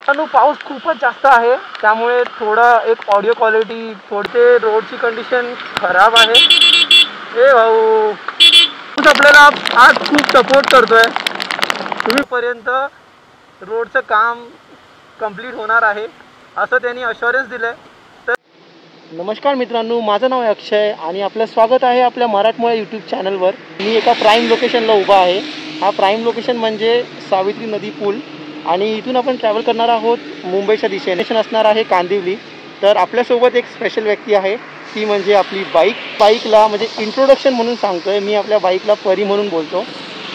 पाऊस खूपच जास्त आहे, त्यामुळे थोडा एक ऑडिओ क्वालिटी थोडे रोडची कंडिशन खराब आहे। ए भाऊ, तू आपल्याला आज खूप सपोर्ट करतोय। तुम्हीपर्यंत रोडचं काम कंप्लीट होणार आहे असं त्यांनी अश्युरन्स दिलं। तर नमस्कार मित्रांनो, माझं नाव आहे अक्षय आणि आपलं स्वागत आहे आपल्या मराठमोळा यूट्यूब चॅनलवर। मी एका प्राईम लोकेशनला उभा आहे। हा प्राईम लोकेशन म्हणजे सावित्री नदी पूल आणि इथून आपण ट्रॅव्हल करणार आहोत मुंबईच्या दिशेने। असणार आहे कांदिवली। तर आपल्यासोबत एक स्पेशल व्यक्ती आहे, ती म्हणजे आपली बाईकला म्हणजे इंट्रोडक्शन म्हणून सांगतोय मी, आपल्या बाईकला परी म्हणून बोलतो।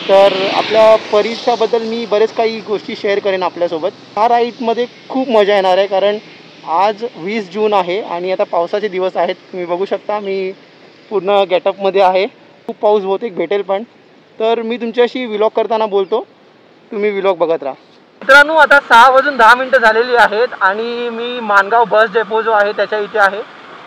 तर आपल्या परीच्याबद्दल मी बरेच काही गोष्टी शेअर करेन आपल्यासोबत। हा राईडमध्ये खूप मजा येणार आहे, कारण आज 20 जून आहे आणि आता पावसाचे दिवस आहेत। तुम्ही बघू शकता मी पूर्ण गेटअपमध्ये आहे। खूप पाऊस बहुतेक भेटेल पण। तर मी तुमच्याशी व्लॉग करताना बोलतो, तुम्ही व्लॉग बघत राहा। मित्रांनो, आता 6:10 झालेली आहेत आणि मी माणगाव बस डेपो जो आहे त्याच्या इथे आहे।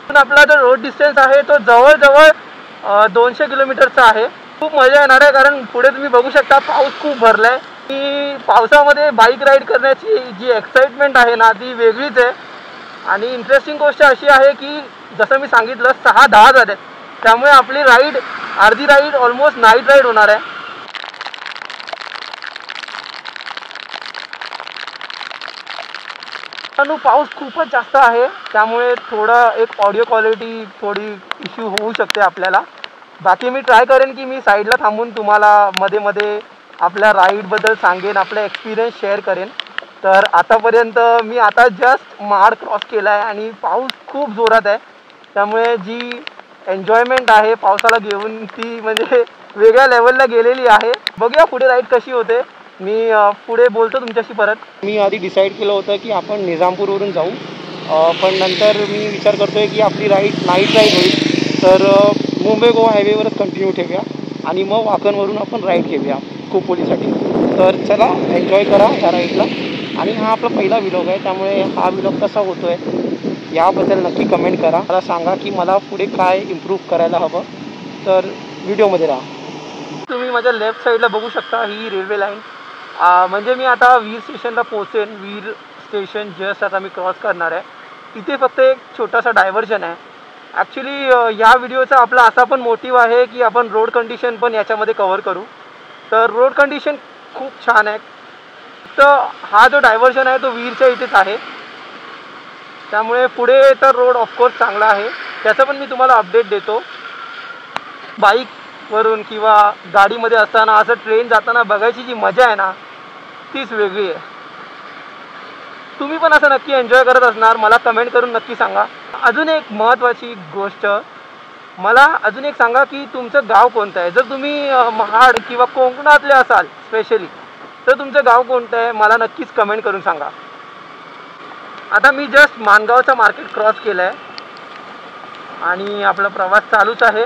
पण आपला जो रोड डिस्टन्स आहे तो जवळजवळ 200 किलोमीटरचा आहे। खूप मजा येणार आहे, कारण पुढे तुम्ही बघू शकता पाऊस खूप भरलाय। की पावसामध्ये बाईक राईड करण्याची जी एक्साइटमेंट आहे ना, ती वेगळीच आहे। आणि इंटरेस्टिंग गोष्ट अशी आहे की जसं मी सांगितलं 6:10 झाले, त्यामुळे आपली राईड अर्धी राईड ऑलमोस्ट नाईट राईड होणार आहे। पाऊस खूपच जास्त आहे, त्यामुळे थोडा एक ऑडिओ क्वालिटी थोडी इश्यू होऊ शकते आपल्याला। बाकी मी ट्राय करेन की मी साईडला थांबून तुम्हाला मध्ये मध्ये आपल्या राईडबद्दल सांगेन, आपला एक्सपिरियन्स शेअर करेन। तर आतापर्यंत मी आता जस्ट महाड क्रॉस केला आहे आणि पाऊस खूप जोरात आहे, त्यामुळे जी एन्जॉयमेंट आहे पावसाला घेऊन ती म्हणजे वेगळ्या लेवलला गेलेली आहे। बघूया पुढे राईड कशी होते, मी पुढे बोलतो तुमच्याशी परत। मी आधी डिसाईड केलं होतं की आपण निजामपूरवरून जाऊ, पण नंतर मी विचार करतोय की आपली राईड नाईट राईड होईल, तर मुंबई गोवा हायवेवरच कंटिन्यू ठेवूया आणि मग वाकणवरून आपण राईड घेऊया खोपोलीसाठी। तर चला एन्जॉय करा ह्या राईडला। आणि हा आपला पहिला व्लॉग आहे, त्यामुळे हा व्लॉग कसा होतोय याबद्दल नक्की कमेंट करा। मला सांगा की मला पुढे काय इम्प्रूव्ह करायला हवं। तर व्हिडिओमध्ये राहा। तुम्ही माझ्या लेफ्ट साईडला बघू शकता ही रेल्वे लाईन, म्हणजे मी आता वीर स्टेशनला पोहोचेन। वीर स्टेशन जस्ट आता मी क्रॉस करणार आहे। इथे फक्त एक छोटासा डायव्हर्जन आहे। ॲक्च्युली या व्हिडिओचा आपला असा पण मोटिव्ह आहे की आपण रोड कंडिशन पण याच्यामध्ये कव्हर करू। तर रोड कंडिशन खूप छान आहे। तर हा जो डायव्हर्जन आहे तो वीरच्या इथेच आहे, त्यामुळे पुढे तर रोड ऑफकोर्स चांगला आहे, त्याचं पण मी तुम्हाला अपडेट देतो। बाईकवरून किंवा गाडीमध्ये असताना असं ट्रेन जाताना बघायची जी मजा आहे ना, तीच वेगळी आहे। तुम्ही पण असं नक्की एन्जॉय करत असणार, मला कमेंट करून नक्की सांगा। अजून एक महत्त्वाची गोष्ट, मला अजून एक सांगा की तुमचं गाव कोणतं आहे। जर तुम्ही महाड किंवा कोकणातले असाल स्पेशली, तर तुमचं गाव कोणतं आहे मला नक्कीच कमेंट करून सांगा। आता मी जस्ट माणगावचा मार्केट क्रॉस केलं आहे आणि आपला प्रवास चालूच आहे।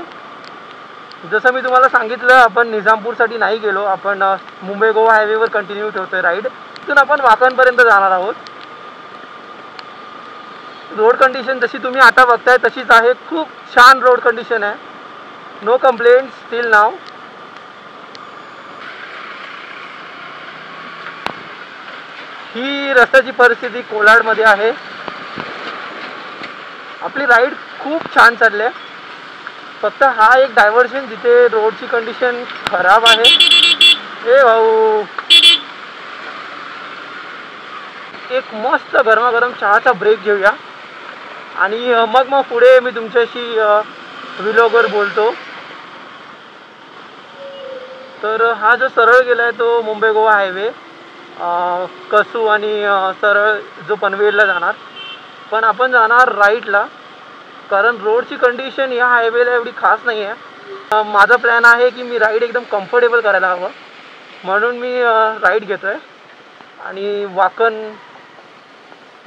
जसं मी तुम्हाला सांगितलं, आपण निजामपूरसाठी नाही गेलो, आपण मुंबई गोवा हायवेवर कंटिन्यू ठेवतोय राईड। तिथून आपण वाकणपर्यंत जाणार आहोत। रोड कंडिशन जशी तुम्ही आता बघताय तशीच आहे, खूप छान रोड कंडिशन आहे, नो कंप्लेंट्स स्टिल नाव। ही रस्त्याची परिस्थिती कोलाडमध्ये आहे। आपली राईड खूप छान चालली आहे, फक्त हा एक डायव्हर्जन जिथे रोडची कंडिशन खराब आहे। ए भाऊ, एक मस्त गरमागरम चहाचा ब्रेक घेऊया आणि मग पुढे मी तुमच्याशी व्लॉगवर बोलतो। तर हा जो सरळ गेला आहे तो मुंबई गोवा हायवे, कसू आणि सरळ जो पनवेलला जाणार, पण आपण जाणार राईटला, कारण रोडची कंडिशन या हायवेला एवढी खास नाही आहे। माझा प्लॅन आहे की मी राईड एकदम कम्फर्टेबल करायला हवं, म्हणून मी राईड घेतो आहे। आणि वाकण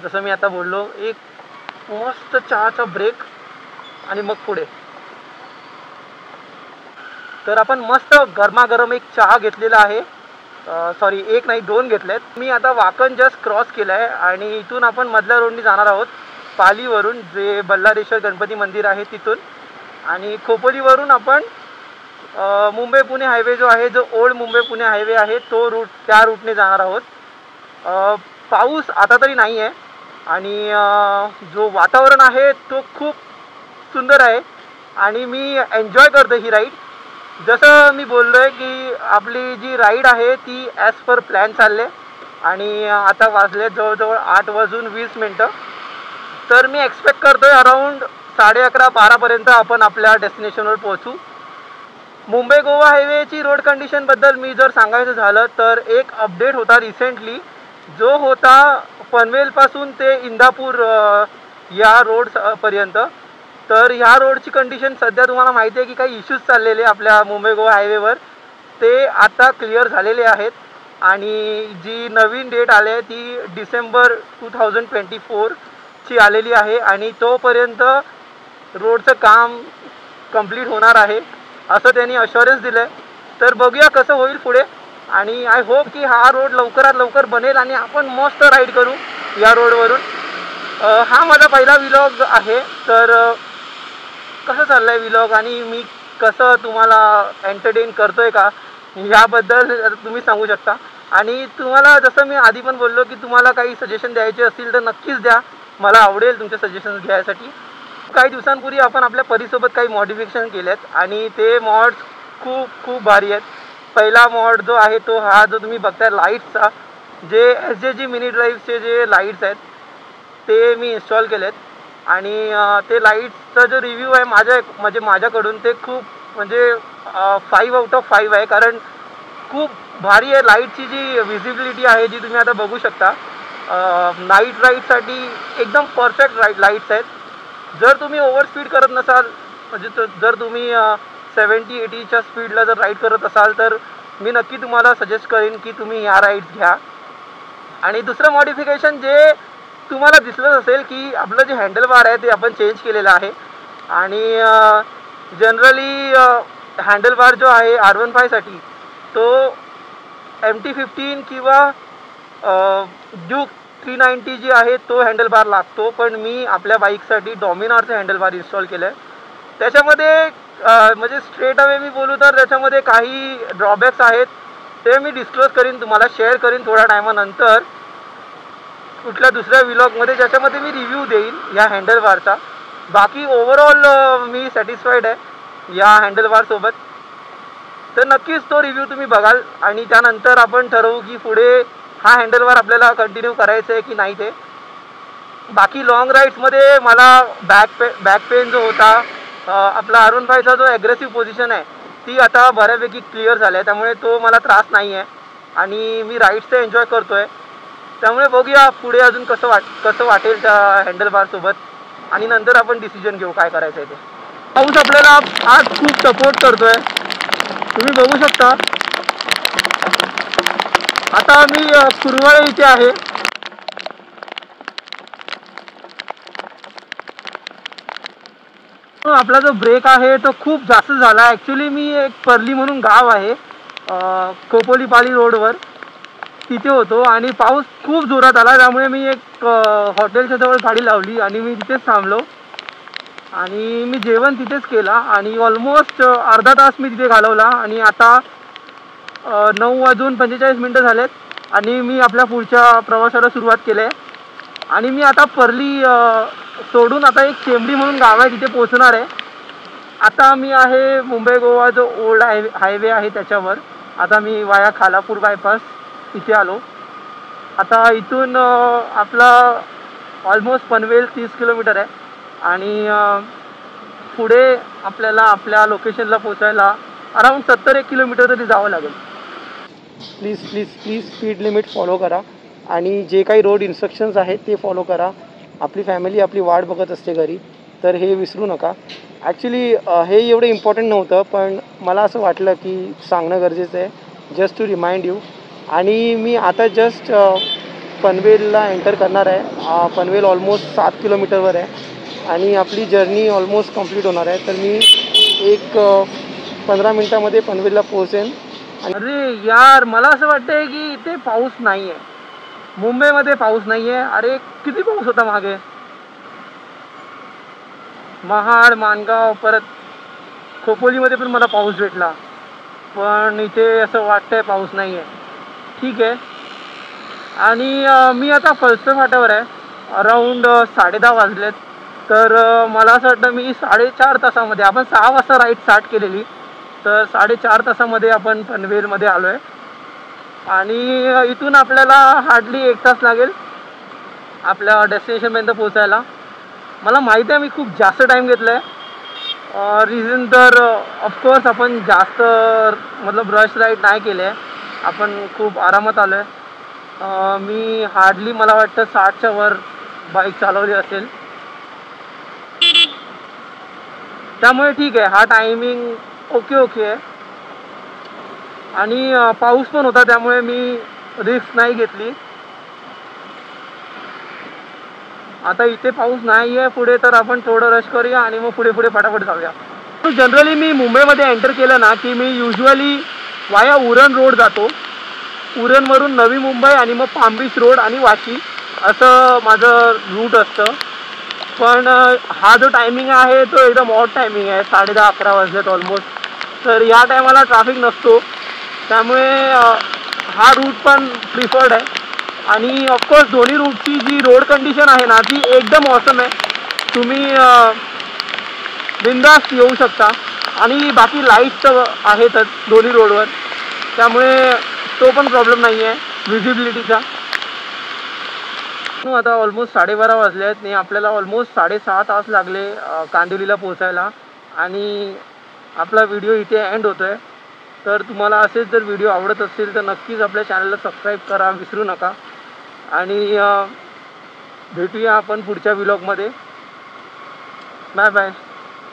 जसं मी आता बोललो, एक मस्त चहाचा ब्रेक आणि मग पुढे। तर आपण मस्त गरमागरम एक चहा घेतलेला आहे, सॉरी एक नाही 2 घेतलेत। मी आता वाकण जस्ट क्रॉस केलं आहे आणि इथून आपण मधल्या रोडनी जाणार आहोत पालीवरून, जे बल्लारेश्वर गणपती मंदिर आहे तिथून, आणि खोपोलीवरून आपण मुंबई पुणे हायवे जो आहे, जो ओल्ड मुंबई पुणे हायवे आहे तो रूट, त्या रूटने जाणार आहोत। पाऊस आता तरी नाही आहे आणि जो वातावरण आहे तो खूप सुंदर आहे आणि मी एन्जॉय करतो ही राईड. जसं मी बोललो आहे की आपली जी राईड आहे ती ॲज पर प्लॅन चालले आणि आता वाजले जवळजवळ 8:20 तर मी एक्सपेक्ट करतो आहे अराऊंड 11:30-12पर्यंत आपण आपल्या डेस्टिनेशनवर पोहोचू. मुंबई गोवा हायवेची रोड कंडिशनबद्दल मी जर सांगायचं झालं तर एक अपडेट होता रिसेंटली जो होता पनवेलपासून ते इंदापूर या रोडपर्यंत. तर ह्या रोडची कंडिशन सध्या तुम्हाला माहिती आहे की काही इश्यूज चाललेले आपल्या मुंबई गोवा हायवेवर, ते आता क्लिअर झालेले आहेत आणि जी नवीन डेट आली आहे ती डिसेंबर 2024ची आलेली आहे आणि तोपर्यंत रोडचं काम कंप्लीट होणार आहे असं त्यांनी अश्युरन्स दिलं आहे. तर बघूया कसं होईल पुढे आणि आय होप की हा रोड लवकरात लवकर बनेल आणि आपण मस्त राईड करू या रोडवरून. हा माझा पहिला व्लॉग आहे. तर कसं चाललं आहे व्लॉग आणि मी कसं तुम्हाला एंटरटेन करतो आहे का याबद्दल तुम्ही सांगू शकता. आणि तुम्हाला जसं मी आधी पण बोललो की तुम्हाला काही सजेशन द्यायचे असतील तर नक्कीच द्या, मला आवडेल तुमचे सजेशन्स घ्यायसाठी. काही दिवसांपूर्वी आपण आपल्या परीसोबत काही मॉडिफिकेशन केलेत आणि ते मॉड्स खूप खूप भारी आहेत. पहिला मॉड जो आहे तो हा जो तुम्ही बघताय लाईट्सचा, जे SJG मिनी ड्राईव्हचे जे लाईट्स आहेत ते मी इन्स्टॉल केलेत आणि ते लाईट्सचा जो रिव्ह्यू आहे माझ्याकडून ते खूप म्हणजे 5 आउट ऑफ 5 आहे. कारण खूप भारी आहे. लाईटची जी विजिबिलिटी आहे जी तुम्ही आता बघू शकता नाईट राईडसाठी एकदम परफेक्ट लाईट्स आहेत. जर तुम्ही ओव्हर स्पीड करत नसाल म्हणजे जर तुम्ही 70-80च्या स्पीडला जर राईड करत असाल तर मी नक्की तुम्हाला सजेस्ट करेन की तुम्ही ह्या राईड्स घ्या. आणि दुसरं मॉडिफिकेशन जे तुम्हाला दिसलंच असेल की आपलं जे हँडल बार आहे ते आपण चेंज केलेलं आहे आणि जनरली हँडल बार जो आहे R15साठी तो MT-15 किंवा ड्यूक 390 जी आहे तो हँडल बार लागतो, पण मी आपल्या बाईकसाठी डॉमिनारचं हँडल बार इन्स्टॉल केलं आहे. त्याच्यामध्ये म्हणजे स्ट्रेट अवे मी बोलू तर त्याच्यामध्ये काही ड्रॉबॅक्स आहेत ते मी डिस्क्लोज करीन, तुम्हाला शेअर करीन थोड्या टायमानंतर कुठल्या दुसऱ्या व्लॉगमध्ये ज्याच्यामध्ये मी रिव्ह्यू देईन या हँडल बारचा. बाकी ओव्हरऑल मी सॅटिस्फाईड आहे या हँडल बारसोबत. तर नक्कीच तो रिव्ह्यू तुम्ही बघाल आणि त्यानंतर आपण ठरवू की पुढे हा हँडल बार आपल्याला कंटिन्यू करायचं आहे की नाही ते. बाकी लॉंग राईड्समध्ये मला बॅक पेन जो होता आपला R15चा जो ॲग्रेसिव्ह पोझिशन आहे ती आता बऱ्यापैकी क्लिअर झाली आहे, त्यामुळे तो मला त्रास नाही आहे आणि मी राईड्सचं एन्जॉय करतो आहे. त्यामुळे बघूया पुढे अजून कसं वाटेल त्या हँडल बारसोबत आणि नंतर आपण डिसिजन घेऊ काय करायचं आहे ते. पाऊस आपल्याला आज खूप सपोर्ट करतो आहे तुम्ही बघू शकता. आता मी कुरवाळे इथे आहे. आपला जो ब्रेक आहे तो खूप जास्त झाला. ॲक्च्युली मी एक परली म्हणून गाव आहे खोपोलीपाली रोडवर तिथे होतो आणि पाऊस खूप जोरात आला, त्यामुळे मी एक हॉटेलच्या जवळ गाडी लावली आणि मी तिथेच थांबलो आणि मी जेवण तिथेच केला आणि ऑलमोस्ट अर्धा तास मी तिथे घालवला आणि आता 9:45 झालेत आणि मी आपल्या पुढच्या प्रवासाला सुरुवात केली आहे. आणि मी आता परली सोडून आता एक शेंबडी म्हणून गाव आहे तिथे पोहोचणार आहे. आता मी आहे मुंबई गोवा जो ओल्ड हायवे आहे त्याच्यावर. आता मी वाया खालापूर बायपास इथे आलो. आता इथून आपला ऑलमोस्ट पनवेल 30 किलोमीटर आहे आणि पुढे आपल्याला आपल्या लोकेशनला पोचायला अराऊंड 70-1 किलोमीटर तरी जावं लागेल. प्लीज स्पीड लिमिट फॉलो करा आणि जे काही रोड इन्स्ट्रक्शन्स आहेत ते फॉलो करा. आपली फॅमिली आपली वाट बघत असते घरी, तर हे विसरू नका. ॲक्च्युली हे एवढं इम्पॉर्टंट नव्हतं, पण मला असं वाटलं की सांगणं गरजेचं आहे जस्ट टू रिमाइंड यू. आणि मी आता जस्ट पनवेलला एंटर करणार आहे. पनवेल ऑलमोस्ट 7 किलोमीटरवर आहे आणि आपली जर्नी ऑलमोस्ट कंप्लीट होणार आहे. तर मी एक 15 मिनटामध्ये पनवेलला पोहोचेन. अरे यार, मला असं वाटतंय की इथे पाऊस नाही आहे, मुंबईमध्ये पाऊस नाही आहे. अरे किती पाऊस होता मागे, महाड, माणगाव, परत खोपोलीमध्ये पण मला पाऊस भेटला, पण इथे असं वाटतंय पाऊस नाही आहे. ठीक आहे, आणि मी आता फलसर फाट्यावर आहे. अराऊंड 10:30 वाजलेत. तर मला असं वाटतं मी 4.5 तासामध्ये, आपण 6 वाजता राईड स्टार्ट केलेली, तर 4.5 तासामध्ये आपण पनवेलमध्ये आलो आहे. आणि इथून आपल्याला हार्डली 1 तास लागेल आपल्या डेस्टिनेशनपर्यंत पोचायला. मला माहिती आहे मी खूप जास्त टाईम घेतला आहे. रिझन तर ऑफकोर्स आपण जास्त मतलब रश राईड नाही केले आहे, आपण खूप आरामात आलो आहे. मी हार्डली मला वाटतं 60च्या वर बाईक चालवली असेल, त्यामुळे ठीक आहे. हा टायमिंग ओके आहे. आणि पाऊस पण होता, त्यामुळे मी रिस्क नाही घेतली. आता इथे पाऊस नाही आहे पुढे, तर आपण थोडं रश करूया आणि मग पुढे फटाफट जाऊया. जनरली मी मुंबईमध्ये एंटर केलं ना की मी युजली वाया उरण रोड जातो. उरणवरून नवी मुंबई आणि मग पाम बीच रोड आणि वाशी, असं माझं रूट असतं. पण हा जो टायमिंग आहे तो एकदम ऑड टायमिंग आहे. 10:30-11 वाजलेत ऑलमोस्ट. तर या टायमाला ट्रॅफिक नसतो, त्यामुळे हा रूट पण प्रिफर्ड आहे. आणि ऑफकोर्स दोन्ही रूटची जी रोड कंडिशन आहे ना ती एकदम ऑसम आहे. तुम्ही बिंदास येऊ शकता. आणि बाकी लाईट्स तर आहेतच दोन्ही रोडवर, त्यामुळे तो पण प्रॉब्लेम नाही आहे विजिबिलिटीचा. आता ऑलमोस्ट 12:30 वाजले आहेत आणि आपल्याला ऑलमोस्ट 6.5 तास लागले कांदिवलीला पोचायला. आणि आपला व्हिडिओ इथे एंड होतो आहे. तर तुम्हाला असेच जर व्हिडिओ आवडत असतील तर नक्कीच आपल्या चॅनलला सबस्क्राईब करा विसरू नका. आणि भेटूया आपण पुढच्या व्लॉगमध्ये. Bye bye.